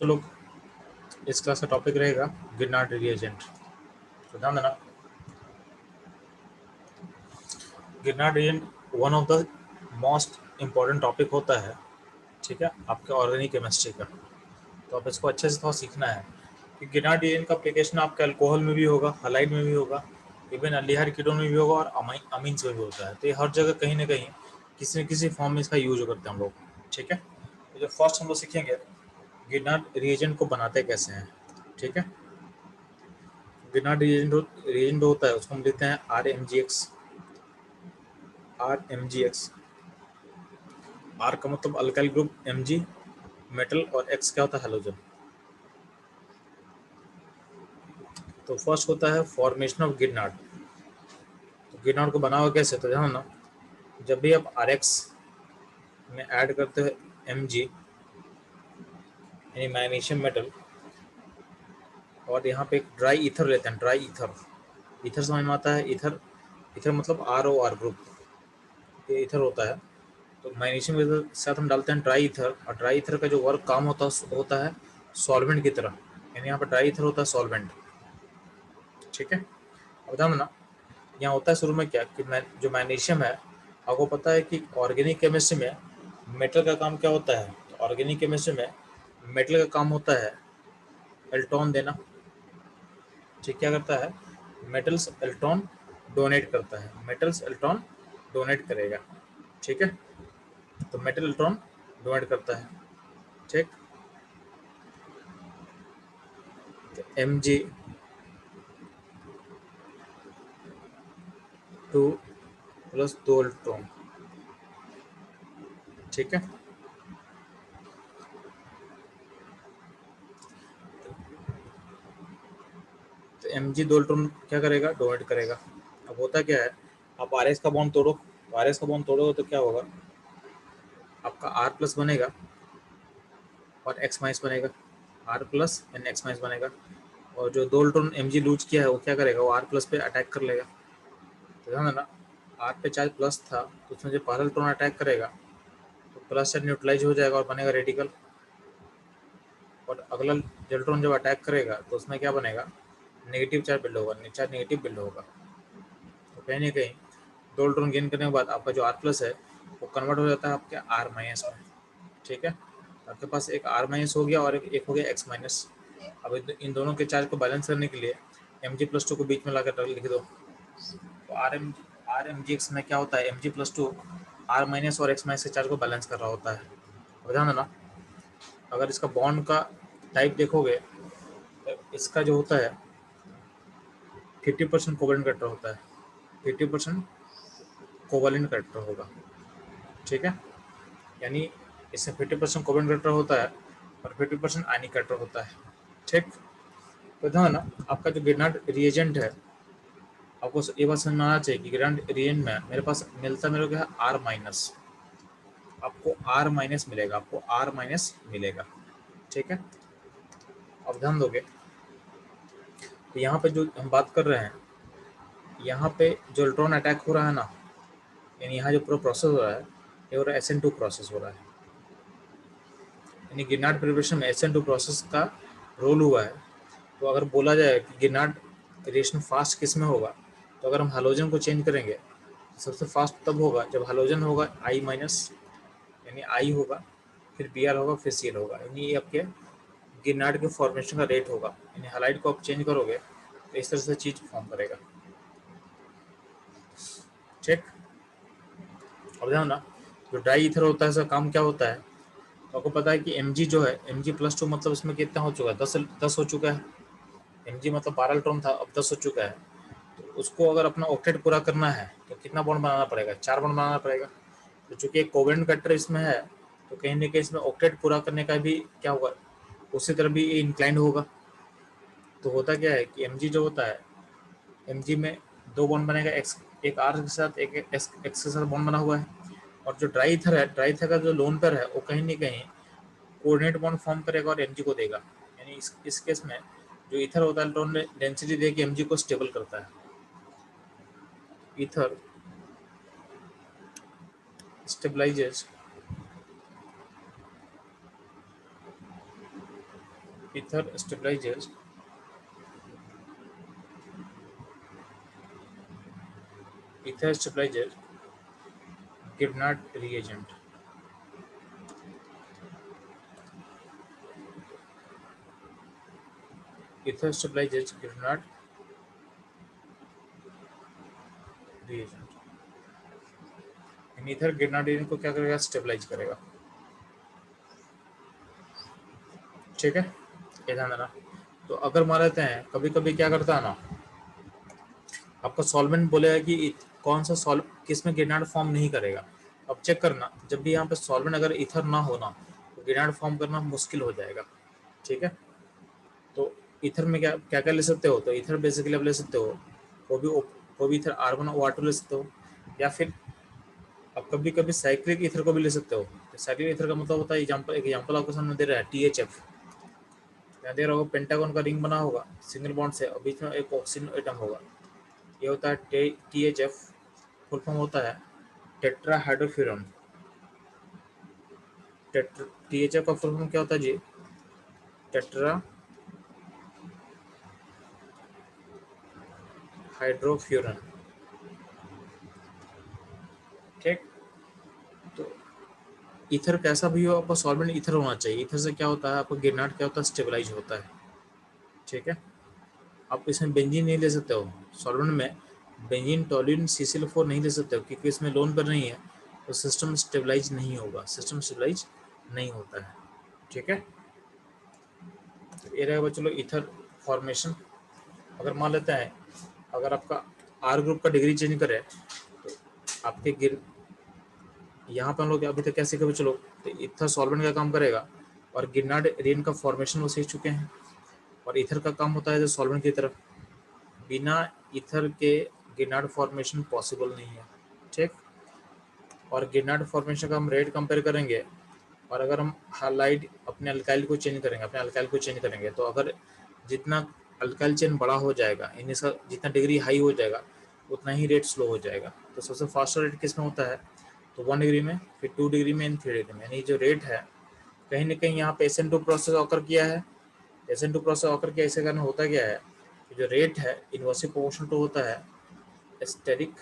तो लोग इस क्लास का टॉपिक रहेगा गिरनार्ड रिएजेंट। तो ध्यान देना, Grignard reagent one of the most important topic होता है, ठीक है, आपके ऑर्गेनिक केमिस्ट्री का। तो आप इसको अच्छे से थोड़ा सीखना है कि गिरनार्ड रिएजेंट का एप्लीकेशन आपके अल्कोहल में भी होगा, हलाइड में भी होगा, इवन अल्डिहाइड कीटोन में भी होगा और अमीन्स में भी होता है। तो ये हर जगह कहीं ना कहीं किसी न किसी फॉर्म में इसका यूज करते हैं हम लोग, ठीक है। तो जो फर्स्ट हम लोग सीखेंगे गिरनार्ड रिएजेंट को बनाते कैसे हैं, ठीक है। गिरनार्ड रिएजेंट होता है उसको हम लिखते हैं RMGX। आर का मतलब अल्काइल ग्रुप, Mg मेटल और X क्या होता है हेलोजन। तो फर्स्ट होता है फॉर्मेशन ऑफ गिरनार्ड। तो गिरनार्ड को बनाओ कैसे, तो ध्यान ना, जब भी आप RX में ऐड करते हो Mg यानी मैग्नीशियम मेटल, और यहाँ पे एक ड्राई ईथर लेते हैं, ड्राई ईथर। ईथर समझ में आता है, ईथर, ईथर मतलब ROR ग्रुप, ये ईथर होता है। तो मैग्नीशियम के साथ हम डालते हैं ड्राई ईथर, और ड्राई ईथर का जो वर्क काम होता है सॉल्वेंट की तरह, यानी यहाँ पर ड्राई ईथर होता है सॉल्वेंट, ठीक है। अब ध्यान ना, यहाँ होता है शुरू में क्या कि जो मैग्नीशियम है, आपको पता है कि ऑर्गेनिक केमिस्ट्री में मेटल का काम क्या होता है। तो ऑर्गेनिक केमिस्ट्री में मेटल का काम होता है इलेक्ट्रॉन देना, ठीक। क्या करता है, मेटल्स इलेक्ट्रॉन डोनेट करता है, मेटल्स इलेक्ट्रॉन डोनेट करेगा, ठीक है। तो मेटल इलेक्ट्रॉन डोनेट करता है, ठीक। तो Mg 2 प्लस 2 इलेक्ट्रॉन, ठीक है। तो Mg 2 इलेक्ट्रॉन क्या करेगा, डोनेट करेगा। अब होता क्या है, आप RS का बॉन्ड तोड़ो, RS का बॉन्ड तोड़ोगे तो क्या होगा, आपका R प्लस बनेगा और X माइनस बनेगा, R plus and X minus बनेगा। और जो 2 इलेक्ट्रॉन Mg लूज किया है वो क्या करेगा, वो R प्लस पे अटैक कर लेगा। तो ध्यान देना, R पे चार्ज प्लस था तो उसमें जो पहला इलेक्ट्रॉन अटैक करेगा तो प्लस चार्ज न्यूट्रलाइज हो जाएगा और बनेगा रेडिकल। और अगला इलेक्ट्रॉन जब अटैक करेगा तो उसमें क्या बनेगा, नेगेटिव चार्ज बिल्ड होगा, चार्ज नेगेटिव बिल्ड होगा। तो कहीं ना कहीं 2 इलेक्ट्रॉन गेन करने के बाद आपका जो R प्लस है वो कन्वर्ट हो जाता है आपके R माइनस में, ठीक है। आपके पास एक R माइनस हो गया और एक हो गया X माइनस। अब इन दोनों के चार्ज को बैलेंस करने के लिए Mg प्लस 2 को बीच में लाकर लिख दो। तो आर एम जी एक्स में क्या होता है, Mg प्लस 2 R माइनस और X माइनस के चार्ज को बैलेंस कर रहा होता है। और ध्यान देना, अगर इसका बॉन्ड का टाइप देखोगे तो इसका जो होता है 50% कोवेलेंट करेक्टर होता है, 50% कोवेलेंट करेक्टर होगा, ठीक है। यानी इसमें 50% कोवेलेंट करेक्टर होता है और 50% आयनिक करेक्टर होता है, ठीक। तो ध्यान ना, आपका जो गिरनार्ड रिएजेंट है, आपको ये बात समझ में आना चाहिए कि गिरनार्ड रिएजेंट में मेरे पास मिलता मेरे को है R माइनस, आपको R माइनस मिलेगा, आपको R माइनस मिलेगा, ठीक है। अब ध्यान दोगे तो यहाँ पे जो हम बात कर रहे हैं, यहाँ पे जो इलेक्ट्रॉन अटैक हो रहा है ना, यानी यहाँ जो पूरा प्रोसेस हो रहा है ये हो रहा है SN2 प्रोसेस हो रहा है। यानी गिरनार्ड प्रिपरेशन में SN2 प्रोसेस का रोल हुआ है। तो अगर बोला जाए कि गिरनार्ड रिएक्शन फास्ट किस में होगा, तो अगर हम हाइड्रोजन को चेंज करेंगे तो सबसे फास्ट तब होगा जब हाइड्रोजन होगा I माइनस, यानी I होगा, फिर Br होगा, फिर Cl होगा, यानी ये आपके गिरनार्ड के फॉर्मेशन का रेट होगा। यानी हाइलाइट को आप चेंज करोगे तो इस तरह से चीज़ फॉर्म करेगा, ठीक। अब ध्यान ना, जो डाई ईथर होता है इसका काम क्या होता है, तो आपको पता है कि Mg जो है Mg प्लस 2 मतलब इसमें कितना हो चुका है, 10 हो चुका है। Mg मतलब 12 इलेक्ट्रॉन था, अब 10 हो चुका है। तो उसको अगर अपना ऑक्टेट पूरा करना है तो कितना बॉन्ड बनाना पड़ेगा, 4 बॉन्ड बनाना पड़ेगा। तो चूंकि एक कोवेलेंट करेक्टर इसमें है तो कहीं ना कहीं इसमें ऑक्टेट पूरा करने का भी क्या होगा, उसी तरह भी इंक्लाइंड होगा। तो होता क्या है कि Mg जो होता है, Mg में 2 बॉन्ड बनेगा, एक्स एक R के साथ एक एक्स के साथ बॉन्ड बना हुआ है। और जो ड्राई ईथर है, ड्राई ईथर का जो लोन पेयर है वो कहीं ना कहीं कोऑर्डिनेट बॉन्ड फॉर्म करेगा और Mg को देगा। यानी इस केस में जो ईथर होता है इलेक्ट्रॉन डेंसिटी दे के Mg को स्टेबल करता है। Ether stabilizes ether stabilizes Grignard reagent. Ether stabilizes Grignard reagent. In ether Grignard reagent को क्या करेगा, स्टेबलाइज करेगा। ठीक है, ये ध्यान देना। तो अगर मान लेते हैं कभी कभी क्या करता है ना, आपका सॉल्वेंट बोलेगा कि कौन सा सॉल्व किस में Grignard फॉर्म नहीं करेगा। अब चेक करना, जब भी यहाँ पे सॉल्वेंट अगर ईथर ना होना तो Grignard फॉर्म करना मुश्किल हो जाएगा। ठीक है, तो ईथर में क्या क्या क्या ले सकते हो, तो ईथर बेसिकली आप ले सकते हो वो भी ईथर R1 और R2 ले सकते हो, या फिर आप कभी कभी साइक्लिक ईथर को भी ले सकते हो। तो साइक्लिक ईथर का मतलब होता है, एग्जाम्पल आपको सामने दे रहा है THF, यहाँ दे रहा होगा पेंटागन का रिंग बना होगा सिंगल बॉन्ड से और बीच में एक ऑक्सीजन एटम होगा, ये होता है THF। फुल फॉर्म होता है टेट्राहाइड्रोफ्यूरन। THF का फुल फॉर्म क्या होता है जी, टेट्रा हाइड्रोफ्यूरन। ठीक, तो ईथर कैसा भी हो आपका सॉल्वेंट ईथर होना चाहिए। ईथर से क्या होता है, आपका Grignard क्या होता है, स्टेबलाइज होता है। ठीक है, आप इसमें बेंजीन नहीं ले सकते हो सॉल्वेंट में, बेंजीन टोल्यूइन CCl4 नहीं ले सकते हो क्योंकि इसमें लोन पर नहीं है, तो सिस्टम स्टेबलाइज नहीं होगा, सिस्टम स्टेबलाइज नहीं होता है। ठीक है, तो ये रहेगा चलो ईथर फॉर्मेशन। अगर मान लेते हैं अगर आपका R ग्रुप का डिग्री चेंज करे तो आपके गिर यहाँ पर हम लोग अभी तक क्या सीखे चलो, तो ईथर सॉल्वेंट का काम करेगा और Grignard रेन का फॉर्मेशन वो सीख चुके हैं, और ईथर का काम होता है जो सॉल्वेंट की तरफ, बिना ईथर के Grignard फॉर्मेशन पॉसिबल नहीं है। ठीक, और Grignard फॉर्मेशन का हम रेट कंपेयर करेंगे, और अगर हम हालाइड अपने अल्काइल को चेंज करेंगे, तो अगर जितना अल्काइल चेन बड़ा हो जाएगा, यानी इसका जितना डिग्री हाई हो जाएगा उतना ही रेट स्लो हो जाएगा। तो सबसे फास्टर रेट किस में होता है, तो 1 डिग्री में, फिर 2 डिग्री में, 3 डिग्री में। यानी जो रेट है कहीं ना कहीं यहाँ पे SN2 प्रोसेस ऑकर किया है, SN2 प्रोसेस ऑकर किया, इसके कारण होता क्या है, जो रेट है इनवर्सली प्रोपोर्शनल टू होता है स्टेरिक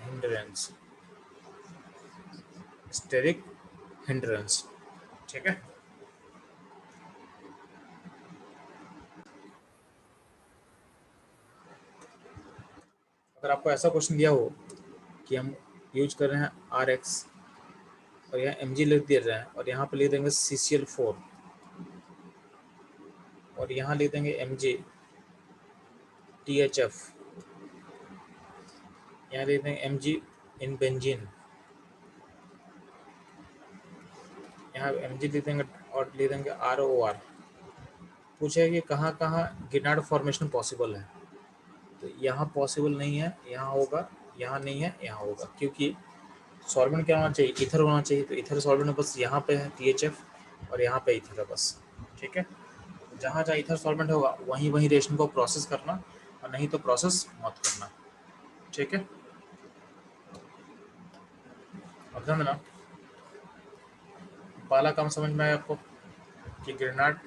हिंड्रेंस, स्टेरिक हिंड्रेंस। ठीक है, अगर आपको ऐसा क्वेश्चन दिया हो कि हम यूज कर रहे हैं RX और यहाँ Mg लिख दिया जाए और यहाँ पे लिख देंगे CCl4 और यहाँ लिख देंगे Mg THF, यहाँ लिख देंगे Mg इन बेंजीन, यहाँ Mg लिख देंगे और लिख देंगे ROR। पूछे कि कहाँ कहाँ Grignard फॉर्मेशन पॉसिबल है, तो यहाँ पॉसिबल नहीं है, यहाँ होगा, यहाँ नहीं है, यहाँ होगा, क्योंकि सॉल्वेंट क्या होना चाहिए, ईथर होना चाहिए। तो ईथर सॉल्वेंट बस यहाँ पे है THF और यहाँ पे ईथर है बस। ठीक है, जहाँ जहाँ ईथर सॉल्वेंट होगा वहीं वहीं रिएक्शन को प्रोसेस करना, और नहीं तो प्रोसेस मत करना। ठीक है, अब ध्यान देना, पहला काम समझ में आया आपको कि Grignard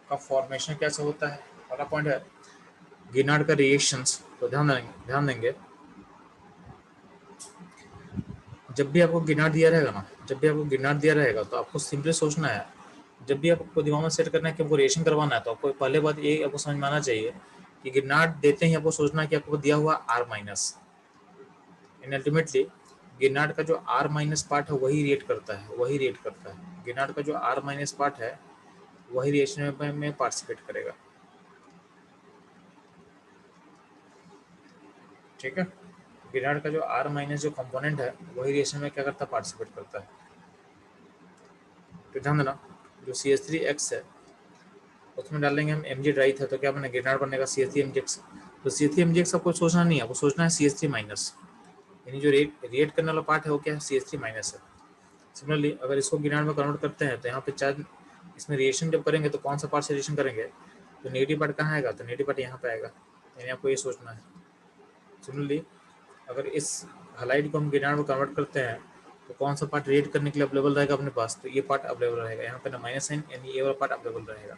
का फॉर्मेशन कैसे होता है। पहला पॉइंट है Grignard का रिएक्शंस। तो ध्यान देंगे जब भी आपको Grignard दिया रहेगा ना, तो आपको सिंपली सोचना है, जब भी आपको दिमाग में सेट करना है कि आपको रिएक्शन करवाना है, तो आपको पहले बात ये आपको समझ में आना चाहिए कि Grignard देते ही आपको सोचना है कि आपको दिया हुआ R-, इन अल्टीमेटली Grignard का जो R- पार्ट है वही रिएक्ट करता है, Grignard का जो R- पार्ट है वही रिएक्शन में पार्टिसिपेट करेगा। ठीक है, Grignard का जो R- जो कंपोनेंट है वही रिएक्शन में क्या करता है, पार्टिसिपेट करता है। तो ध्यान देना, जो CH3X है उसमें डालेंगे हम Mg ड्राई था, तो क्या बनेगा, Grignard बनेगा CH3MgX। तो CH3MgX आपको सोचना नहीं है, आपको सोचना है CH3-, यानी जो रिएक्ट करने वाला पार्ट है वो क्या है, CH3- है। सिमिलरली अगर इसको Grignard में कन्वर्ट करते हैं तो यहाँ पे चार, इसमें रिएक्शन जब करेंगे तो कौन सा पार्ट से रिएक्शन करेंगे, तो नेगेटिव पार्ट कहाँ आएगा, तो नेगेटिव पार्ट यहाँ पे आएगा, यानी आपको ये सोचना है। सिमिलरली अगर इस हलाइड को हम Grignard में कन्वर्ट करते हैं तो कौन सा पार्ट रिएक्ट करने के लिए अवेलेबल रहेगा अपने पास, तो ये पार्ट अवेलेबल रहेगा यहाँ पे ना माइनस साइन, यानी ये वाला पार्ट अवेलेबल रहेगा।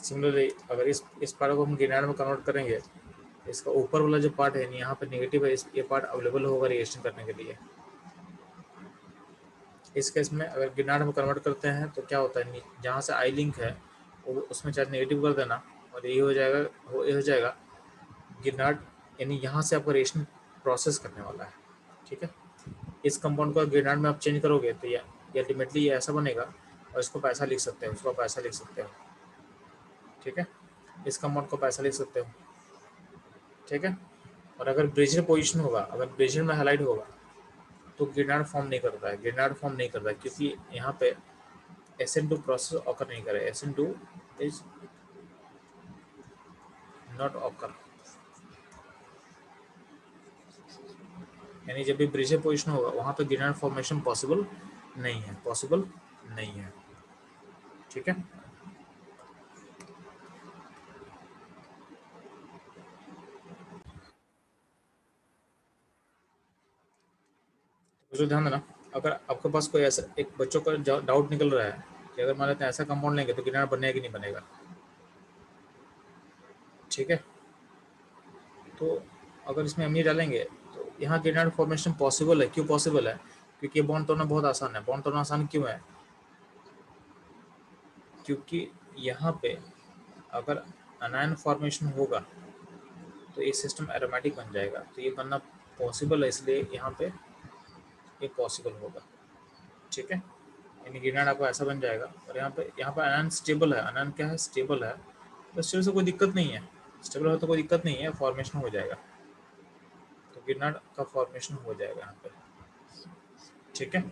सिमिलरली अगर इस पार्ट को हम गिनार में कन्वर्ट करेंगे, इसका ऊपर वाला जो पार्ट है यहाँ पे नेगेटिव है, ये पार्ट अवेलेबल होगा रिएक्शन करने के लिए। इस केस में अगर गिनार में कन्वर्ट करते हैं तो क्या होता है, जहाँ से आई लिंक है वो उसमें चार्ज नेगेटिव कर देना, और ये हो जाएगा गिनार, यानी यहाँ से आपका रिएक्शन प्रोसेस करने वाला है। ठीक है, इस कंपाउंड को गिनार में आप चेंज करोगे तो ये अल्टीमेटली ये ऐसा बनेगा, और इसको पैसा लिख सकते हो, उसको पैसा लिख सकते हो। ठीक है, इस कंपाउंड को पैसा लिख सकते हो। ठीक है, और अगर ब्रिजिड पोजीशन होगा, अगर ब्रिजिड में हाईलाइट होगा तो गिनार फॉर्म नहीं करता है, गिनार फॉर्म नहीं करता है, क्योंकि यहाँ पे SN2 प्रोसेस ऑकर नहीं करे, SN2 इज नॉट ऑकर, यानी जब भी ब्रिजिड पोजीशन होगा वहाँ पे गिनार फॉर्मेशन पॉसिबल नहीं है, पॉसिबल नहीं है। ठीक है, तो ध्यान देना, अगर आपके पास कोई ऐसा एक बच्चों का डाउट निकल रहा है कि अगर मान लेते हैं ऐसा कंपाउंड लेंगे तो गिनार बनेगा कि नहीं बनेगा। ठीक है, तो अगर इसमें हम ये डालेंगे तो यहाँ गिनार फॉर्मेशन पॉसिबल है। क्यों पॉसिबल है? क्योंकि बॉन्ड तोड़ना बहुत आसान है। बॉन्ड तोड़ना आसान क्यों है? क्योंकि यहाँ पे अगर अनायन फॉर्मेशन होगा तो ये सिस्टम एरोमेटिक बन जाएगा, तो ये बनना पॉसिबल है, इसलिए यहाँ पे ये पॉसिबल होगा। ठीक है, यानी गिनार आपको ऐसा बन जाएगा, और यहाँ पे अनायन स्टेबल है। अनायन क्या है? स्टेबल है, तो स्टेबल से कोई दिक्कत नहीं है, स्टेबल हो तो कोई दिक्कत नहीं है, फॉर्मेशन हो जाएगा, तो गिनार का फॉर्मेशन हो जाएगा यहाँ पे। ठीक है,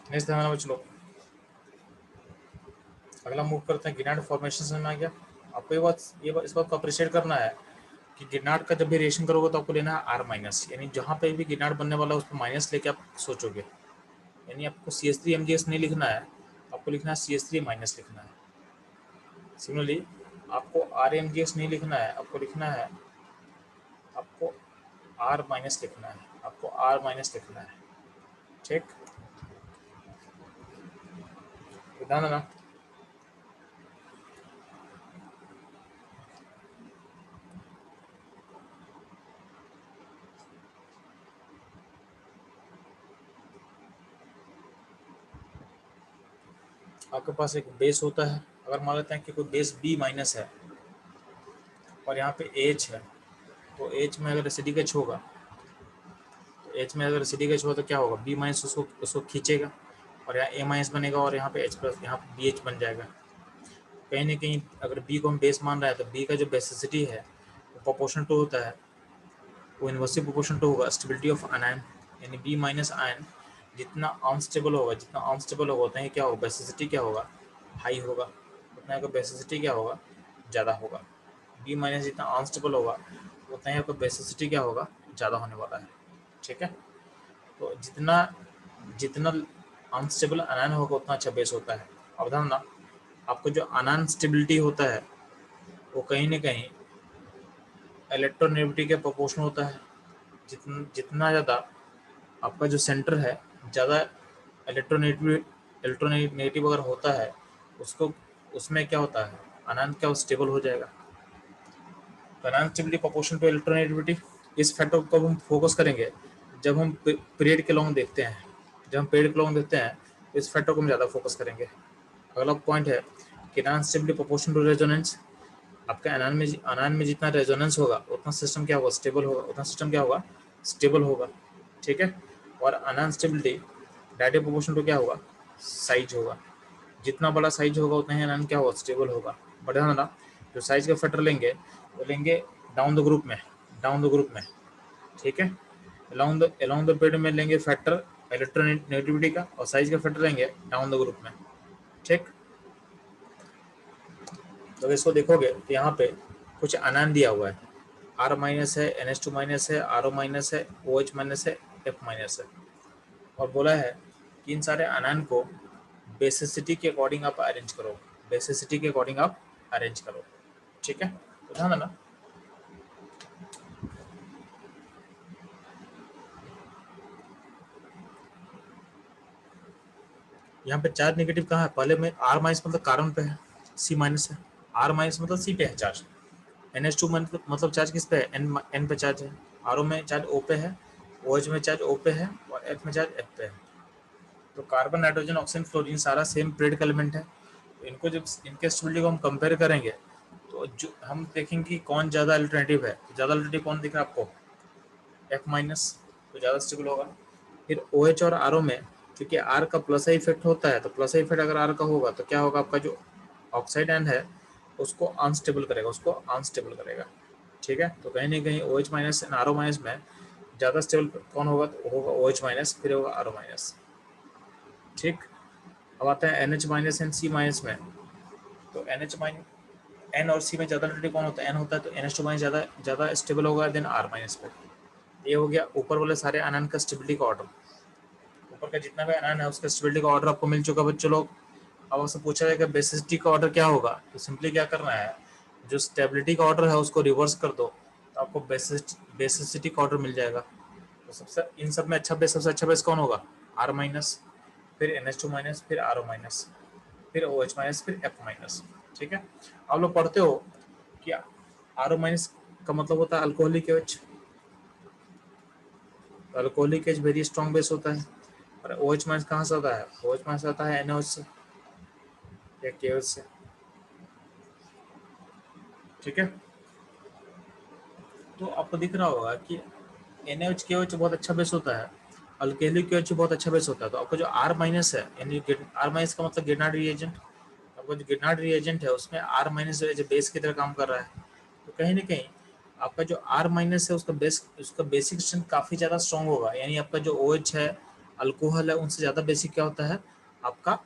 नेक्स्ट ध्यान में चलो, अगला मूव करते हैं। गिनार फॉर्मेशन समझ में आ गया आपको? इस बात को अप्रिशिएट करना है कि गिनार का जब भी रिएक्शन करोगे तो आपको लेना है R माइनस, यानी जहाँ पे भी गिनार बनने वाला है उस पर माइनस लेके आप सोचोगे, यानी आपको CH3MgS नहीं लिखना है, आपको लिखना है CH3 माइनस लिखना है। सिमिलरली आपको RMgS नहीं लिखना है, आपको लिखना है, आपको R माइनस लिखना है, आपको R माइनस लिखना है। ठीक, ध्यान देना, आपके पास एक बेस होता है। अगर मान लेते हैं कि कोई बेस B माइनस है और यहाँ पे H है, तो H में अगर एसिडिक H होगा, तो H में अगर एसिडिक H होगा तो क्या होगा? B माइनस उसको खींचेगा, और यहाँ A माइनस बनेगा, और यहाँ पे H प्लस, यहाँ पे BH बन जाएगा। कहीं ना कहीं अगर B को हम बेस मान रहे हैं तो B का जो बेसिसिटी है वो प्रोपोर्शन टू होता है, वो इन्वर्सली प्रोपोर्शन टू होगा स्टेबिलिटी ऑफ आयन, यानी B माइनस आयन जितना अनस्टेबल होगा, जितना अनस्टेबल होगा उतना ही क्या होगा? बेसिसिटी क्या होगा? हाई होगा, उतना का बेसिसिटी क्या होगा? ज़्यादा होगा। B माइनस जितना अनस्टेबल होगा उतना ही आपका बेसिसिटी क्या होगा? ज़्यादा होने वाला है। ठीक है, तो जितना जितना अनस्टेबल आयन होगा उतना अच्छा बेस होता है। अब ध्यान ना, आपको जो आयन स्टेबिलिटी होता है वो कहीं ना कहीं इलेक्ट्रोनेगेटिविटी के प्रोपोर्शनल होता है। जितना ज़्यादा आपका जो सेंटर है ज़्यादा इलेक्ट्रोनेगेटिव अगर होता है, उसको उसमें क्या होता है? आयन क्या स्टेबल हो जाएगा। तो ion stability proportional to electronegativity, इस फैक्टर को हम फोकस करेंगे जब हम पीरियड के लॉन्ग देखते हैं। जब हम पीरियड के लॉन्ग देखते हैं तो इस फैक्टर को हम ज़्यादा फोकस करेंगे। अगला पॉइंट है कि ion stability proportional to resonance. आपके आयन में जितना रेजोनेंस होगा उतना सिस्टम क्या होगा? स्टेबल होगा, उतना सिस्टम क्या होगा? स्टेबल होगा। ठीक है, और ion stability direct proportional to क्या होगा? साइज होगा। जितना बड़ा साइज होगा उतना ही आयन क्या होगा? स्टेबल होगा। बट ध्यान देना, जो साइज का फैक्टर लेंगे वो लेंगे डाउन द ग्रुप में, डाउन द ग्रुप में। ठीक है, अलोंग द पीरियड में लेंगे फैक्टर इलेक्ट्रोनेगेटिविटी का, और साइज का फैक्टर लेंगे डाउन द ग्रुप में। ठीक, तो इसको देखोगे तो यहाँ पे कुछ आयन दिया हुआ है, R माइनस है, NH2 माइनस है, RO माइनस है, OH माइनस है, F माइनस है। और बोला है कि इन सारे आयन को बेसिसिटी के अकॉर्डिंग आप अरेंज करो, बेसिसिटी के अकॉर्डिंग आप अरेंज करो। ठीक है, तो ध्यान देना। यहाँ पे चार्ज नेगेटिव कहाँ है, पहले में R माइनस मतलब कार्बन पे है, C माइनस है, R माइनस मतलब C पे है चार्ज, NH2 मतलब चार्ज किस पे है, N पे चार्ज है, RO में चार्ज O पे है, OH में चार्ज O पे है और F में चार्ज F पे है। तो कार्बन, नाइट्रोजन, ऑक्सीजन, फ्लोरीन सारा सेम पीरियड का एलिमेंट है। तो इनको जब इनके स्टेबिलिटी को हम कंपेयर करेंगे तो जो हम देखेंगे कि कौन ज़्यादा अल्टरनेटिव है। तो ज़्यादा अल्टरनेटिव कौन दिख रहा है आपको, F माइनस, तो ज़्यादा स्टेबल होगा। फिर OH और RO में क्योंकि R का प्लस आई इफेक्ट होता है, तो प्लस आई इफेक्ट अगर R का होगा तो क्या होगा, आपका जो ऑक्साइड आयन है उसको अनस्टेबल करेगा, उसको अनस्टेबल करेगा। ठीक है, तो कहीं ना कहीं OH minus and RO minus में ज़्यादा स्टेबल कौन होगा, तो होगा OH माइनस, फिर होगा RO माइनस। ठीक, अब आता है NH minus and C minus में। तो NH माइनस, N और C में ज़्यादा अल्टरनेटिव कौन होता है, N होता है, तो NH2 माइनस ज़्यादा स्टेबल होगा देन R माइनस पे। ये हो गया ऊपर वाले सारे आयन का स्टेबिलिटी का ऑर्डर। ऊपर का जितना भी आयन है उसका स्टेबिलिटी का ऑर्डर आपको मिल चुका बच्चों लोग। अब आपसे पूछा जाएगा बेसिसिटी का ऑर्डर क्या होगा, तो सिंपली क्या करना है, जो स्टेबिलिटी का ऑर्डर है उसको रिवर्स कर दो, तो आपको बेसिसिटी का ऑर्डर मिल जाएगा। तो सबसे इन सब में अच्छा बेस, सबसे अच्छा बेस कौन होगा, R माइनस, फिर NH2 माइनस, फिर RO माइनस, फिर OH माइनस, फिर F माइनस। ठीक है, आप लोग पढ़ते हो कि RO माइनस का मतलब होता है alcoholic H, alcoholic H very strong base होता है। और OH माइनस कहाँ से आता है, OH माइनस आता है NaOH से या KOH से। ठीक है, तो आपको दिख रहा होगा कि NaOH KOH बहुत अच्छा बेस होता है, अल्कोहलिक KOH बहुत अच्छा बेस होता है। तो आपका जो R माइनस है, यानी R माइनस का मतलब गिरनार्ड रिएजेंट, आपका जो गिरनार्ड रिएजेंट है उसमें R माइनस जो बेस की तरह काम कर रहा है। तो कहीं ना कहीं आपका जो R माइनस है उसका बेसिक स्ट्रेंथ काफ़ी ज़्यादा स्ट्रॉन्ग होगा, यानी आपका जो OH है, अल्कोहल है, उनसे ज़्यादा बेसिक क्या होता है आपका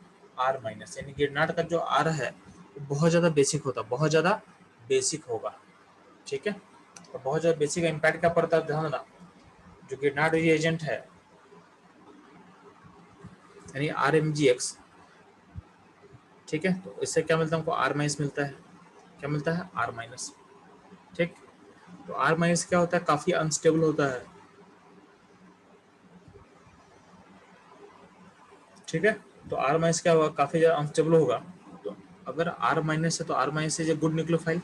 R माइनस, यानी गिरनार्ड का जो R है वो बहुत ज़्यादा बेसिक होता है, बहुत ज़्यादा बेसिक होगा। ठीक है, तो बहुत ज़्यादा बेसिक का इम्पैक्ट क्या पड़ता है, ध्यान देना। जो गिरनार्ड रिएजेंट है यानी RMgX, ठीक है, तो इससे क्या मिलता है हमको, R माइनस मिलता है। क्या मिलता है, R माइनस। ठीक, तो R माइनस क्या होता है, काफ़ी अनस्टेबल होता है। ठीक है, तो R माइनस क्या होगा, काफ़ी ज़्यादा अनस्टेबल होगा। तो अगर R माइनस है तो R minus is a good nucleophile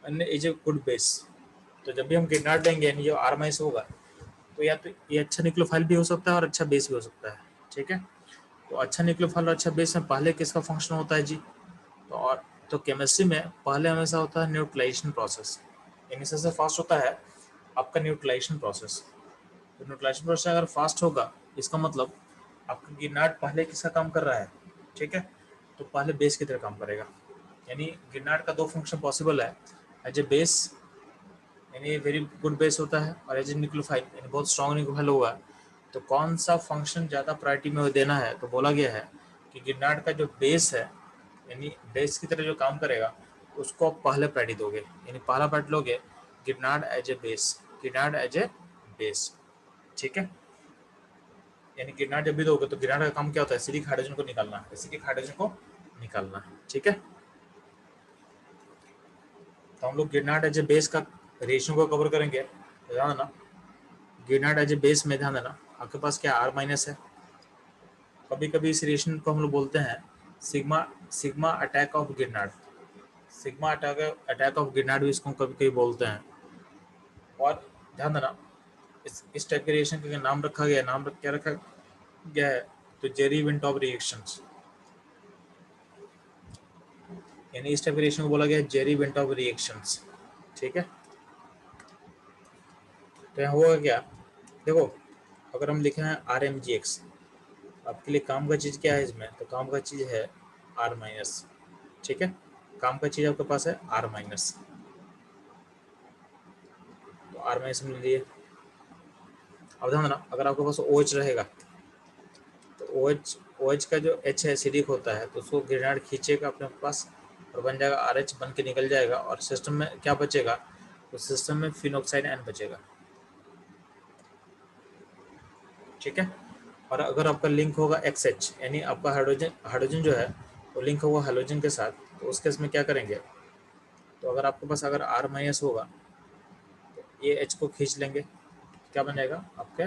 and is a good base. तो जब भी हम गिरनार्ड लेंगे यानी जो R माइनस होगा, तो या तो ये अच्छा न्यूक्लियोफाइल भी हो सकता है और अच्छा बेस भी हो सकता है। ठीक है, तो अच्छा न्यूक्लियोफाइल और अच्छा बेस में पहले किसका फंक्शन होता है जी, तो और तो केमिस्ट्री में पहले हमेशा होता है न्यूट्रलाइजेशन प्रोसेस, यानी सबसे फास्ट होता है आपका न्यूट्रलाइजेशन प्रोसेस। तो न्यूट्रलाइजेशन प्रोसेस अगर फास्ट होगा, इसका मतलब आपका गिरनार्ड पहले किसका काम कर रहा है, ठीक है, तो पहले बेस की तरह काम करेगा। यानी गिरनार्ड का दो फंक्शन पॉसिबल है, एज ए बेस यानी वेरी गुड बेस होता है, और एज ए न्यूक्लियोफाइल यानी बहुत स्ट्रॉन्ग न्यूक्लियोफाइल होगा। तो कौन सा फंक्शन ज़्यादा प्रायोरिटी में देना है, तो बोला गया है कि गिरनार्ड का जो बेस है यानी बेस की तरह जो काम करेगा उसको आप पहले प्रायोरिटी दोगे, यानी पहला प्रायोरिटी लोगे Grignard as a base, Grignard as a base. ठीक है, यानी गिरनार्ड जब भी दोगे तो गिरनार्ड का काम क्या होता है, एसिडिक हाइड्रोजन को निकालना, एसिडिक हाइड्रोजन को निकालना। ठीक है, तो हम लोग गिरनार्ड एज ए बेस का रेशियो को कवर करेंगे। ध्यान देना, गिरनार्ड एज ए बेस में ध्यान देना आपके पास क्या R माइनस है। कभी कभी इस रिएक्शन को हम लोग बोलते हैं sigma, sigma attack of Grignard, sigma attack, attack of Grignard भी इसको कभी कभी बोलते हैं। और ध्यान देना इस टाइप के रिएक्शन का नाम रखा गया, क्या रखा गया है, तो जेरी विंटॉप रिएक्शंस, यानी इस टाइप के रिएक्शन को बोला गया है जेरी विंटॉप रिएक्शंस। ठीक है, तो यहाँ हुआ क्या, देखो अगर हम लिखे हैं RMgX, आपके लिए काम का चीज़ क्या है इसमें, तो काम का चीज़ है R माइनस। ठीक है, काम का चीज़ आपके पास है R माइनस, तो R माइनस मिल लिए। अब ध्यान देना अगर आपके पास OH रहेगा तो OH का जो H है एसिडिक होता है, तो उसको ग्रेनाइड खींचेगा अपने पास और बन जाएगा RH, बन के निकल जाएगा और सिस्टम में क्या बचेगा, तो सिस्टम में फिनॉक्साइड N बचेगा, ठीक है। और अगर आपका लिंक होगा XH, यानी आपका हाइड्रोजन हाइड्रोजन जो है वो लिंक होगा हाइड्रोजन के साथ, तो उस केस में क्या करेंगे, तो अगर आपके पास अगर R- होगा तो ये H को खींच लेंगे, क्या बनेगा आपके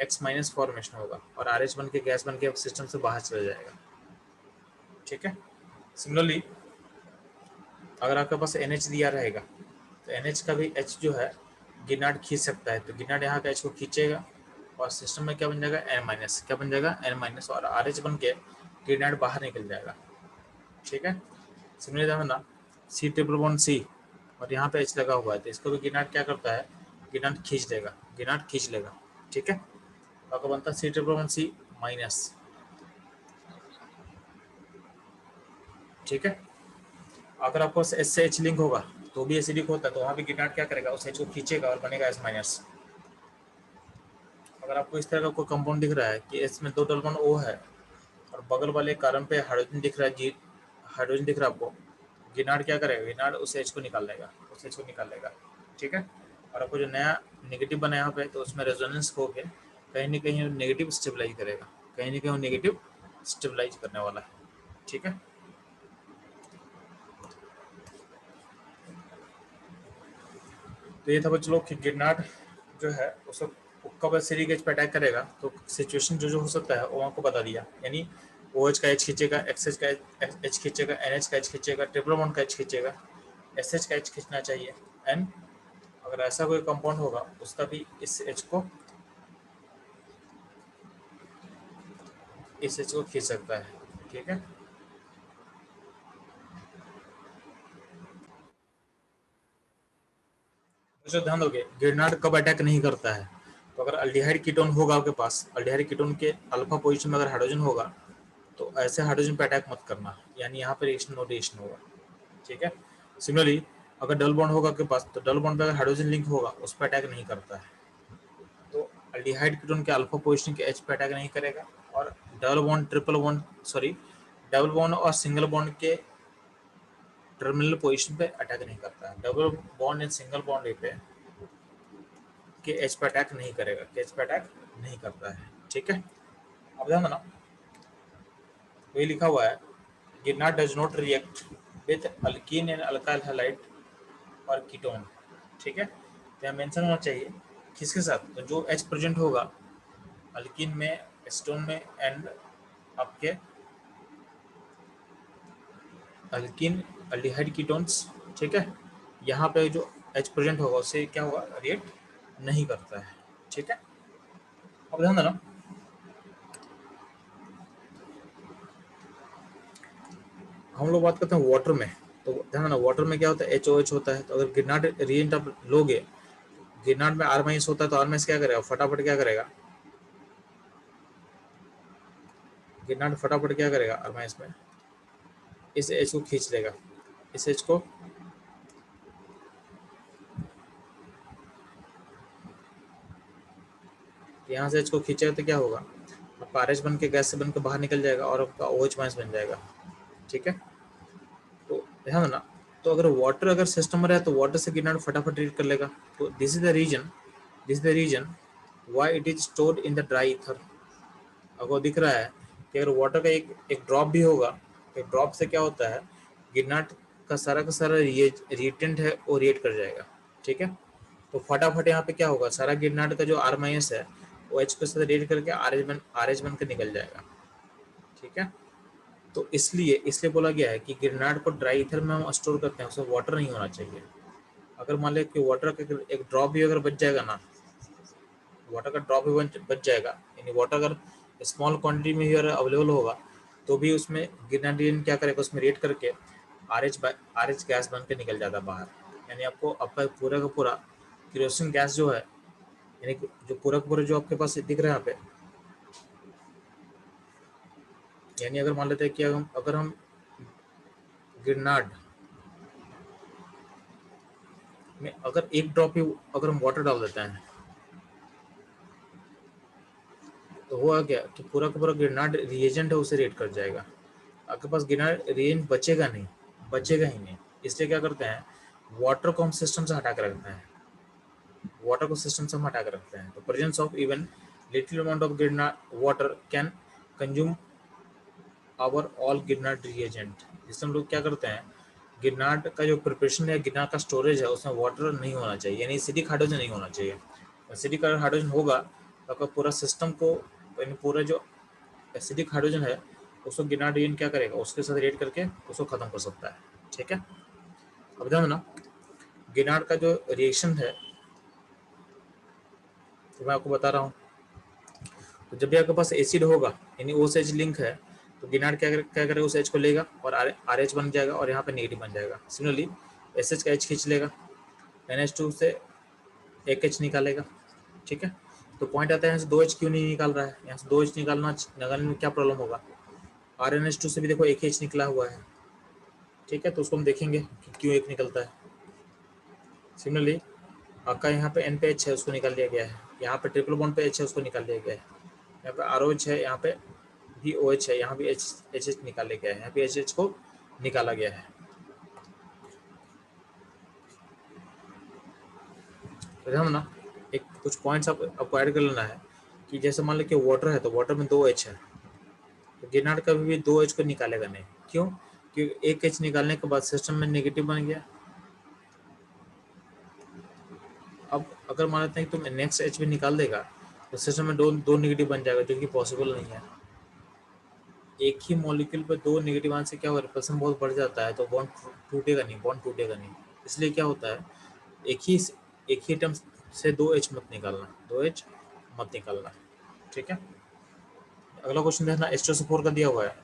X- फॉर्मेशन होगा और RH बन के गैस बन के सिस्टम से बाहर चला जाएगा, ठीक है। सिमिलरली अगर आपके पास NH दिया रहेगा तो NH का भी H जो है गिनाट खींच सकता है, तो गिनाट यहाँ का H को खींचेगा और सिस्टम में क्या बन जाएगा N-, क्या बन जाएगा N- और RH बन के गिनाट बाहर निकल जाएगा, ठीक है। सिमिलरली देखो ना C ट्रिपल बॉन्ड C और यहाँ पे H लगा हुआ है, तो इसको भी गिनाट क्या करता है, गिनाट खींच लेगा, गिनाट खींच लेगा, ठीक है। तो आपका बनता है C ट्रिपल बॉन्ड C-, ठीक है। अगर आपको एस से एच लिंक होगा तो भी एसिडिक होता है, तो वहाँ भी गिनाट क्या करेगा, उस एच को खींचेगा और बनेगा S-। अगर आपको इस तरह का कोई कंपाउंड दिख रहा है कि इसमें 2 डबल बॉन्ड O है और बगल वाले कार्बन पे हाइड्रोजन दिख रहा है, जी हाइड्रोजन दिख रहा है आपको, गिनाट क्या करेगा, गिनाट उस एच को निकाल लेगा, उस एच को निकाल लेगा, ठीक है। और आपको जो नया नेगेटिव बना यहाँ पे, तो उसमें रेजोनेंस हो के कहीं ना कहीं नेगेटिव स्टेबलाइज करेगा, कहीं ना कहीं नेगेटिव स्टेबलाइज करने वाला है, ठीक है। तो ये था बच्चों लोग कि गिरनाट जो है उसको कब एसिडिक एच पे अटैक करेगा, तो सिचुएशन जो जो हो सकता है वो आपको बता दिया, यानी ओ एच का एच खींचेगा, एक्स एच का एच खींचेगा, एन एच का एच खींचेगा, ट्रिपल बॉन्ड का एच खींचेगा, एस एच का एच खींचना चाहिए, एन अगर ऐसा कोई कंपाउंड होगा उसका भी इस एच को खींच सकता है, ठीक है। तो ध्यान दोगे गिरनाट कब अटैक नहीं करता है, तो अगर अल्डिहाइड कीटोन होगा आपके पास, अल्डिहाइड कीटोन के अल्फा पोजीशन में अगर हाइड्रोजन होगा तो ऐसे हाइड्रोजन पे अटैक मत करना, यानी यहाँ पे रिएक्शन नो रिएक्शन होगा, ठीक है। सिमिलरली अगर डबल बॉन्ड होगा आपके पास, तो डबल बॉन्ड पे अगर हाइड्रोजन लिंक होगा उस पर अटैक नहीं करता है, तो अल्डिहाइड कीटोन के अल्फा पोजीशन के एच पे अटैक नहीं करेगा, और डबल बॉन्ड और सिंगल बॉन्ड के टर्मिनल पोजीशन पे अटैक नहीं करता है, double bond and single bond पे के एच पे अटैक नहीं करेगा, के एच पे अटैक नहीं करता है, ठीक है। अब ध्यान देना वही लिखा हुआ है, Grignard does not react with alkene and alkyl halide और कीटोन, ठीक है। तो यहाँ मेंशन होना चाहिए किसके साथ, तो जो एच प्रेजेंट होगा अल्कीन में, एस्टोन में एंड आपके अल्कीन अल्डिहाइड कीटोन्स, ठीक है। यहाँ पे जो एच प्रेजेंट होगा उससे क्या होगा, रिएक्ट नहीं करता है, ठीक है। अब ध्यान देना हम लोग बात करते हैं वाटर में, तो ध्यान देना वाटर में क्या होता है, HOH होता है, तो अगर गिरनाट रिएजेंट आप लोगे, गिरनाट में R- होता है, तो R- क्या करेगा, फटाफट क्या करेगा, गिरनाट फटाफट क्या करेगा R- में इस एच को खींच लेगा, इस एच को यहाँ से एच को खींचेगा तो क्या होगा, आपका RH बन के गैस से बन के बाहर निकल जाएगा और आपका OH- बन जाएगा, ठीक है। तो ध्यान देना, तो अगर वाटर अगर सिस्टम में रहे तो वाटर से गिरनाट फटाफट रीड कर लेगा, तो this is the reason why it is stored in the dry ether. आपको दिख रहा है कि अगर वाटर का एक एक ड्रॉप भी होगा, एक ड्रॉप से क्या होता है, गिरनाट का सारा रिएक्टेंट है वो रिएक्ट कर जाएगा, ठीक है। तो फटाफट यहाँ पे क्या होगा, सारा गिरनाट का जो R- है वो H के साथ रिएक्ट करके RH बन के निकल जाएगा, ठीक है। तो इसलिए इसलिए बोला गया है कि गिरनाट को ड्राई ईथर में हम स्टोर करते हैं, उसमें वाटर नहीं होना चाहिए। अगर मान ले कि वाटर का एक ड्रॉप भी अगर बच जाएगा ना, वाटर का ड्रॉप भी बच जाएगा, यानी वाटर अगर स्मॉल क्वांटिटी में ही अगर अवेलेबल होगा तो भी उसमें ग्रेनाडियन क्या करेगा, उसमें रिएक्ट करके आर एच गैस बन के निकल जाता है बाहर, यानी आपको आपका पूरा का पूरा केरोसिन गैस जो है, यानी जो पूरा का पूरा जो आपके पास दिख रहा है यहाँ पे, यानी अगर मान लेते हैं कि अगर हम गिरनाड में अगर एक ड्रॉप ही अगर हम वाटर डाल देते हैं तो हुआ क्या कि पूरा का पूरा गिरनाड रिएजेंट है उसे रेट कर जाएगा, आपके पास गिरनाड रिएजेंट बचेगा नहीं, बचेगा ही नहीं। इसलिए क्या करते हैं वाटर को हम सिस्टम से हटा कर रखते हैं, वाटर को सिस्टम से हम हटा कर रखते हैं। तो presence of even little amount of Grignard water can consume our all Grignard reagent. जिससे हम लोग क्या करते हैं, गिरनाट का जो प्रिपरेशन है, गिरनाट का स्टोरेज है, उसमें वाटर नहीं होना चाहिए, यानी एसिडिक हाइड्रोजन नहीं होना चाहिए। एसिडिक हाइड्रोजन होगा तो आपका पूरा सिस्टम को, यानी पूरा जो एसिडिक हाइड्रोजन है उसको गिरनाट रिएजेंट क्या करेगा, उसके साथ रिएक्ट करके उसको खत्म कर सकता है। ठीक है, अब ध्यान देना, गिरनाट का जो रिएक्शन है तो मैं आपको बता रहा हूँ। तो जब भी आपके पास एसिड होगा यानी OH लिंक है, तो गिरनाट क्या करेगा, उस H को लेगा और RH बन जाएगा और यहाँ पे नेगेटिव बन जाएगा। सिमिलरली SH का H खींच लेगा, NH2 से एक H निकालेगा। ठीक है, तो पॉइंट आता है यहाँ से 2H क्यों नहीं निकाल रहा है, यहाँ से 2H निकालने में क्या प्रॉब्लम होगा। RNH2 से भी देखो एक H निकला हुआ है। ठीक है, तो उसको हम देखेंगे कि क्यों एक निकलता है। सिमिलरली आपका यहाँ पे N पे H है, उसको निकाल दिया गया है, यहाँ पे ट्रिपल बॉन्ड पे H है, उसको निकाल दिया गया है, यहाँ पे ROH है, यहाँ पे भी OH है, यहाँ भी HH निकाले गया है, यहाँ पे HH को निकाला गया है। तो ध्यान ना, एक कुछ पॉइंट्स आपको ऐड कर लेना है कि जैसे मान लो कि वाटर है, तो वाटर में 2H है, तो गिरनाट कभी भी 2H को निकालेगा नहीं। क्यों, क्योंकि एक H निकालने के बाद सिस्टम में नेगेटिव बन गया। अब अगर मान लेते हैं कि तुम नेक्स्ट H भी निकाल देगा तो सिस्टम में दो नेगेटिव बन जाएगा, जो कि पॉसिबल नहीं है। एक ही मॉलिक्यूल पे दो नेगेटिव आने से क्या होगा, रिपल्सन बहुत बढ़ जाता है, तो बॉन्ड टूटेगा नहीं। इसलिए क्या होता है, एक ही एटम से 2H मत निकालना, 2H मत निकालना। ठीक है, अगला क्वेश्चन देखना, H2SO4 का दिया हुआ है।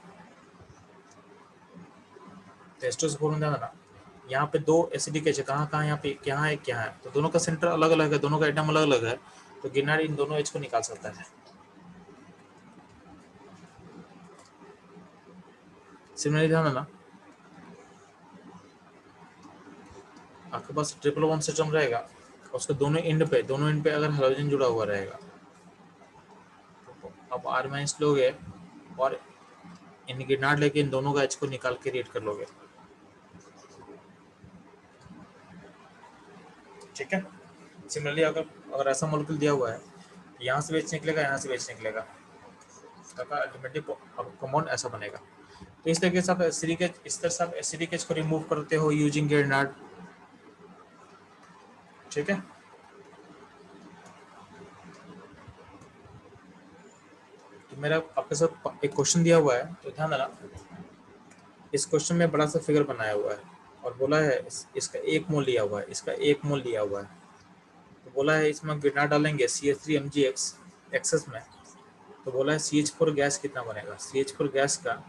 तो H2SO4 में देखना, यहाँ पे दो एसिडिक H है, कहाँ कहाँ, यहाँ पे क्या है क्या है, तो दोनों का सेंटर अलग अलग है, दोनों का एटम अलग अलग है, तो गिरनाट इन दोनों H को निकाल सकता है। सिमिलरली ध्यान देना, आपके पास ट्रिपल बॉन्ड सिस्टम रहेगा, उसके दोनों एंड पे अगर हाइड्रोजन जुड़ा हुआ रहेगा, तो आप R- लोगे और इन गिरनाट लेके इन दोनों का H को निकाल के रेट कर लोगे। ठीक है, सिमिलरली अगर ऐसा मॉलिक्यूल दिया हुआ है, यहाँ से H निकलेगा, यहाँ से H निकलेगा, तो अल्टीमेटली कंपाउंड ऐसा बनेगा। तो इस तरीके से आप एसिडिक H को रिमूव करते हो यूजिंग गिरनाट। ठीक है, तो मेरा आपके साथ एक क्वेश्चन दिया हुआ है, तो ध्यान देना, इस क्वेश्चन में बड़ा सा फिगर बनाया हुआ है और बोला है इसका एक मोल लिया हुआ है, इसका एक मोल लिया हुआ है। तो बोला है इसमें गिरनाट डालेंगे CH3MgX एक्सेस में, तो बोला है CH4 गैस कितना बनेगा, CH4 गैस का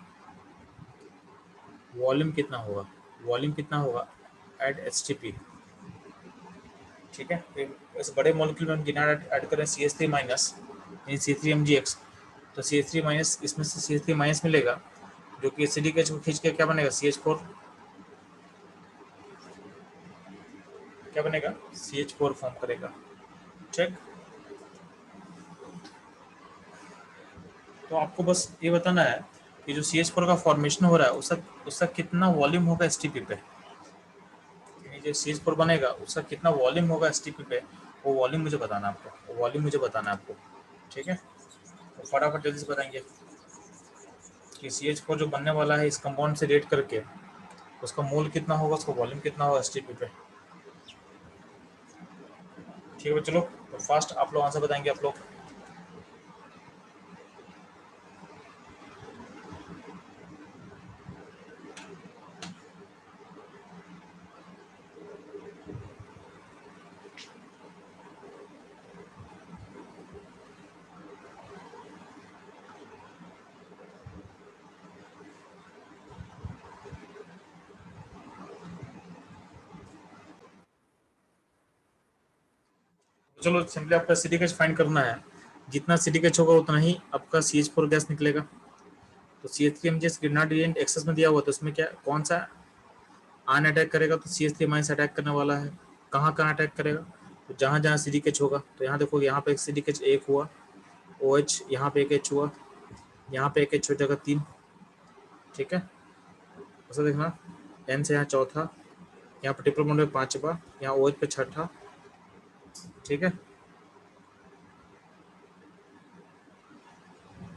वॉल्यूम कितना होगा एट HTP। ठीक है, इस बड़े मॉलिक्यूल में हम गिरनाट ऐड करें CH3 माइनस यानी C3MgX, तो CH3 माइनस, इसमें से CH3 माइनस मिलेगा, जो कि एसिडिक H को खींच के क्या बनेगा, CH4 क्या बनेगा, CH4 फॉर्म करेगा। ठीक, तो आपको बस ये बताना है कि जो CH4 का फॉर्मेशन हो रहा है उसका कितना वॉल्यूम होगा STP पे, यानी जो CH4 बनेगा उसका कितना वॉल्यूम होगा STP पे, वो वॉल्यूम मुझे बताना है आपको। ठीक है, तो फटाफट जल्दी से बताएंगे कि CH4 जो बनने वाला है इस कंपाउंड से रेट करके उसका मोल कितना होगा, उसका वॉल्यूम कितना होगा STP पे। ठीक है, चलो तो फास्ट आप लोग आंसर बताएंगे आप लोग। चलो सिंपली आपका CDH फाइंड करना है, जितना CDH होगा उतना ही आपका CH4 गैस निकलेगा। तो CH3MgX गिरनाट रिएजेंट एक्सेस में दिया हुआ, तो उसमें क्या कौन सा आन अटैक करेगा, तो CH3 माइनस अटैक करने वाला है। कहाँ कहाँ अटैक करेगा, तो जहाँ जहाँ CDH होगा, तो यहाँ देखो, यहाँ पे एक CDH एक हुआ, OH यहाँ पे एक H हुआ, यहाँ पे एक H हो जाएगा 3। ठीक है, ऐसा देखना, N से यहाँ चौथा, यहाँ पे ट्रिपल बॉन्ड पे 5वां, यहाँ OH पे 6ठा, ठीक है,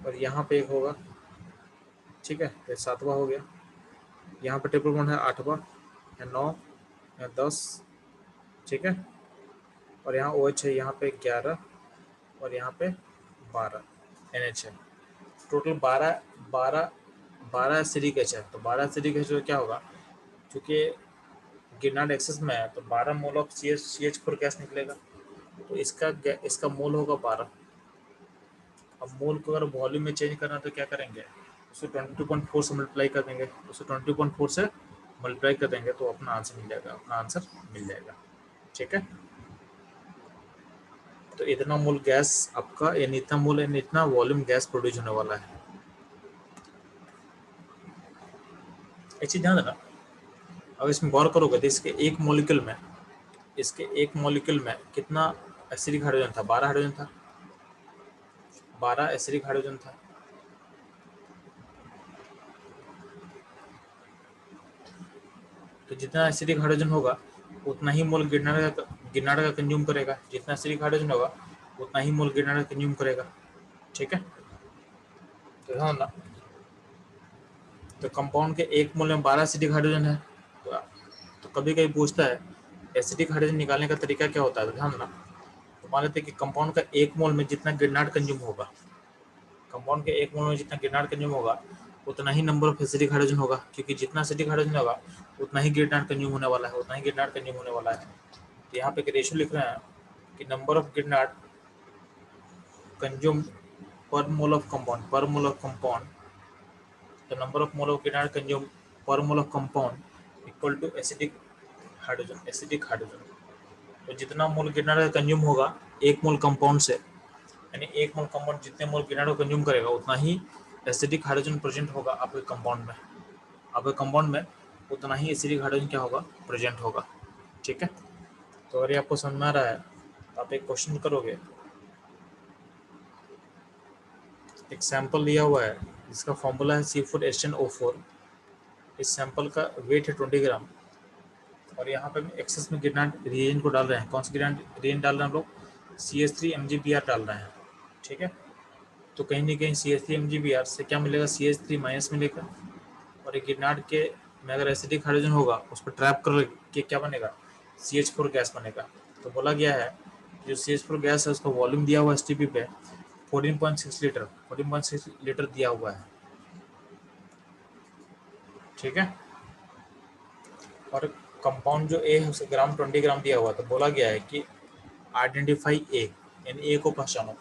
और यहाँ पे एक होगा, ठीक है, ये 7वां हो गया। यहाँ पे ट्रिपल बॉन्ड है 8वां, या 9, या 10, ठीक है, और यहाँ OH है यहाँ पे 11, और यहाँ पे 12 NH है। टोटल 12 एसिडिक एच है। तो 12 एसिडिक एच क्या होगा, क्योंकि गिरनाट एक्सेस में है तो 12 मोल ऑफ CH4 गैस निकलेगा। तो इसका मोल होगा 12। अब मोल को अगर वॉल्यूम में चेंज करना तो क्या करेंगे, उसे 22.4 से मल्टीप्लाई कर देंगे, उसे 22.4 से मल्टीप्लाई कर देंगे तो अपना आंसर मिल जाएगा, ठीक है। तो इतना मोल गैस आपका, यानी इतना मोल यानी इतना वॉल्यूम गैस प्रोड्यूस होने वाला है। एक चीज ध्यान देना, अगर इसमें गौर करोगे तो इसके एक मॉलिक्यूल में कितना एसिडिक हाइड्रोजन था, 12 हाइड्रोजन था, 12 एसिडिक हाइड्रोजन था। तो जितना एसिडिक हाइड्रोजन होगा उतना ही मोल गिरनाट का कंज्यूम करेगा, जितना एसिडिक हाइड्रोजन होगा उतना ही मोल गिरनाट का कंज्यूम करेगा, ठीक है। तो ध्यान ना, तो कंपाउंड के एक मोल में 12 एसिडिक हाइड्रोजन है। तो कभी कभी पूछता है एसिडिक हाइड्रोजन निकालने का तरीका क्या होता है, तो ध्यान ना, तो मान लेते हैं कि कंपाउंड का एक मोल में जितना गिरनाट कंज्यूम होगा, कंपाउंड के एक मोल में जितना गिरनाट कंज्यूम होगा उतना ही नंबर ऑफ एसिडिक हाइड्रोजन होगा, क्योंकि जितना एसिडिक हाइड्रोजन होगा उतना ही गिरनाट कंज्यूम होने वाला है, तो यहाँ पे रेशियो लिख रहे हैं कि number of Grignard consume per mole of compound, the number of mole of Grignard consume per mole of compound equal to acidic hydrogen. तो जितना मोल गिरनाट का कंज्यूम होगा एक मोल कंपाउंड से, यानी एक मोल कंपाउंड जितने मोल गिरनाट को कंज्यूम करेगा उतना ही एसिडिक हाइड्रोजन प्रेजेंट होगा आपके कंपाउंड में उतना ही एसिडिक हाइड्रोजन क्या होगा, प्रेजेंट होगा, ठीक है। तो अगर ये आपको समझ में आ रहा है तो आप एक क्वेश्चन करोगे। एक सैंपल लिया हुआ है जिसका फॉर्मूला है C4H10O4। इस सैंपल का वेट है 20 ग्राम, और यहाँ पे एक्सेस में गिरनाट रिएजेंट को डाल रहे हैं। कौन सा गिरनाट रिएजेंट डाल रहे हैं हम लोग, CH3MgBr डाल रहे हैं, ठीक है। तो कहीं ना कहीं CH3MgBr से क्या मिलेगा, CH3 माइनस मिलेगा, और एक गिरनाट के में अगर एसिडिक हाइड्रोजन होगा उस पर ट्रैप कर के क्या बनेगा, CH4 गैस बनेगा। तो बोला गया है जो CH4 गैस है उसका वॉल्यूम दिया हुआ है STP पे 14.6 लीटर दिया हुआ है, ठीक है। और कंपाउंड जो ए है उसका ग्राम 20 ग्राम दिया हुआ, तो बोला गया है कि आइडेंटिफाई ए, यानी ए को पहचानो।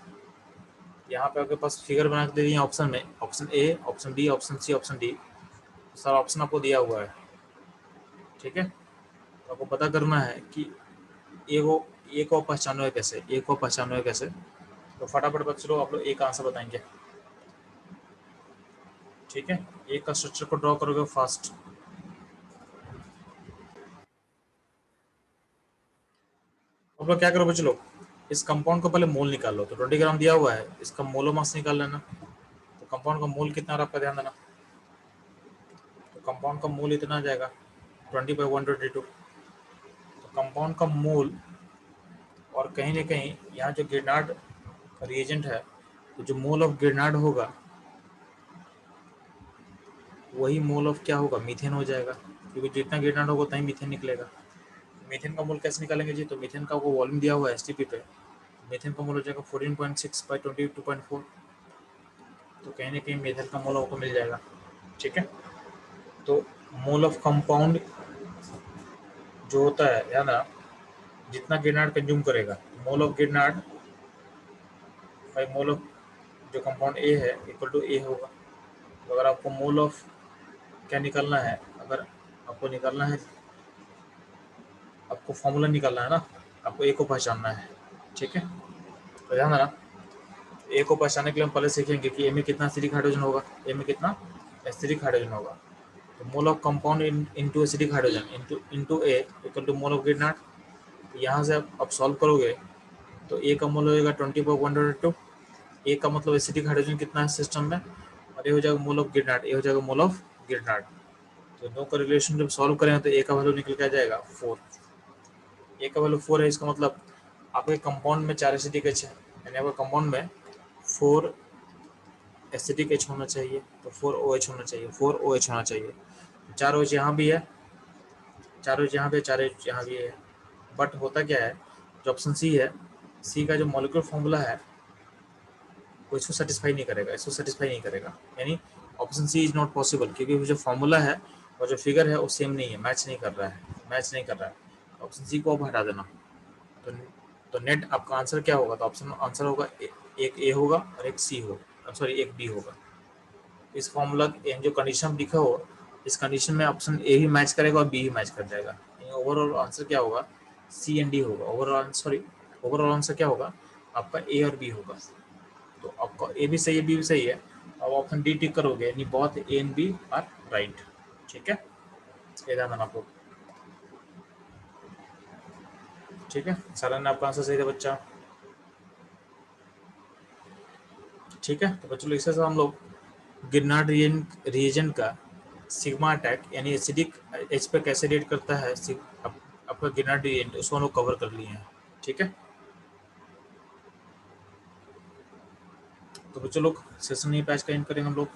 यहाँ पे आपके पास फिगर बना के दे दिए ऑप्शन में, option A, option B, option C, option D, सारा ऑप्शन आपको दिया हुआ है, ठीक है। तो आपको पता करना है कि ए को पहचानो है कैसे, तो फटाफट बच्चों आप लोग ए का आंसर बताएंगे, ठीक है। ए का स्ट्रक्चर को ड्रॉ करोगे फास्ट। आप लोग क्या करो बच्चों लोग, इस कंपाउंड को पहले मोल निकाल लो। तो 20 ग्राम दिया हुआ है, इसका मोलो मास निकाल लेना। तो कंपाउंड का मोल कितना रहा आपका ध्यान देना, तो कंपाउंड का मोल इतना आ जाएगा 20/122। तो कंपाउंड का मोल, और कहीं ना कहीं यहाँ जो गिरनाट रिएजेंट है तो जो मोल ऑफ गिरनाट होगा वही मोल ऑफ क्या होगा, मीथेन हो जाएगा, क्योंकि जितना गिरनाट होगा उतना ही मीथेन निकलेगा। मीथेन का मोल कैसे निकालेंगे जी, तो मीथेन का वो वॉल्यूम दिया हुआ है STP पे, मीथेन का मोल हो जाएगा 14.6/22.4। तो कहीं ना कहीं मीथेन का मोल आपको मिल जाएगा, ठीक है। तो मोल ऑफ कंपाउंड जो होता है या ना, जितना गिरनाट कंज्यूम करेगा, mole of Grignard by mole of जो कंपाउंड ए है इक्वल टू ए होगा। तो अगर आपको मोल ऑफ क्या निकालना है, अगर आपको निकालना है, आपको फॉर्मूला निकालना है ना, आपको ए को पहचानना है, ठीक है। तो ध्यान देना, ए को पहचानने के लिए हम पहले सीखेंगे कि ए में कितना एसिडिक हाइड्रोजन होगा, ए में कितना एसिडिक हाइड्रोजन होगा। तो mole of compound into acidic hydrogen into A equal to mole of Grignard. यहाँ से आप सॉल्व करोगे तो ए का मोल हो जाएगा 20/122। ए का मतलब एसिडिक हाइड्रोजन कितना है सिस्टम में, और ये हो जाएगा मोल ऑफ गिरनाट, ये हो जाएगा मोल ऑफ गिरनाट। तो नो कोरिलेशन जब सॉल्व करेंगे तो ए का वैल्यू निकल के आ जाएगा 4। ए का वैल्यू 4 है, इसका मतलब आपके कंपाउंड में 4 एसिटिक एच है, यानी आपके कंपाउंड में 4 एसिटिक एच होना चाहिए, तो 4 OH होना चाहिए, 4 OH होना चाहिए। 4 OH यहाँ भी है, 4 OH यहाँ पे, 4 OH यहाँ भी है। बट होता क्या है, जो ऑप्शन सी है, सी का जो मॉलिक्यूलर फॉर्मूला है वो इसको सेटिस्फाई नहीं करेगा, इसको सेटिस्फाई नहीं करेगा, यानी option C is not possible, क्योंकि जो फॉर्मूला है और जो फिगर है वो सेम नहीं है, मैच नहीं कर रहा है, मैच नहीं कर रहा है। ऑप्शन सी को आप हटा देना। तो नेट आपका आंसर क्या होगा, तो ऑप्शन आंसर होगा एक ए होगा और एक सी होगा, सॉरी एक बी होगा। इस फॉर्मूला जो कंडीशन लिखा हो, इस कंडीशन में ऑप्शन ए ही मैच करेगा और बी ही मैच कर जाएगा। ओवरऑल आंसर क्या होगा, सी एंड डी होगा। ओवरऑल आंसर क्या होगा आपका, ए और बी होगा। तो आपका ए भी सही है, बी भी सही है। अब ऑप्शन डी टिक करोगे, यानी बहुत A and B are right. ठीक है, ये ध्यान देना आपको। ठीक है, सारा ने आपका आंसर सही था बच्चा। ठीक है, तो बच्चों इस हम लोग गिरनार्ड रिएजेंट का सिग्मा अटैक यानी एसिडिक एच पे कैसे रेट करता है आपका गिरनार्ड रिएजेंट, उसको हम लोग कवर कर लिए हैं। ठीक है, तो बच्चों लोग सेशन नहीं पैच का इन करेंगे हम लोग।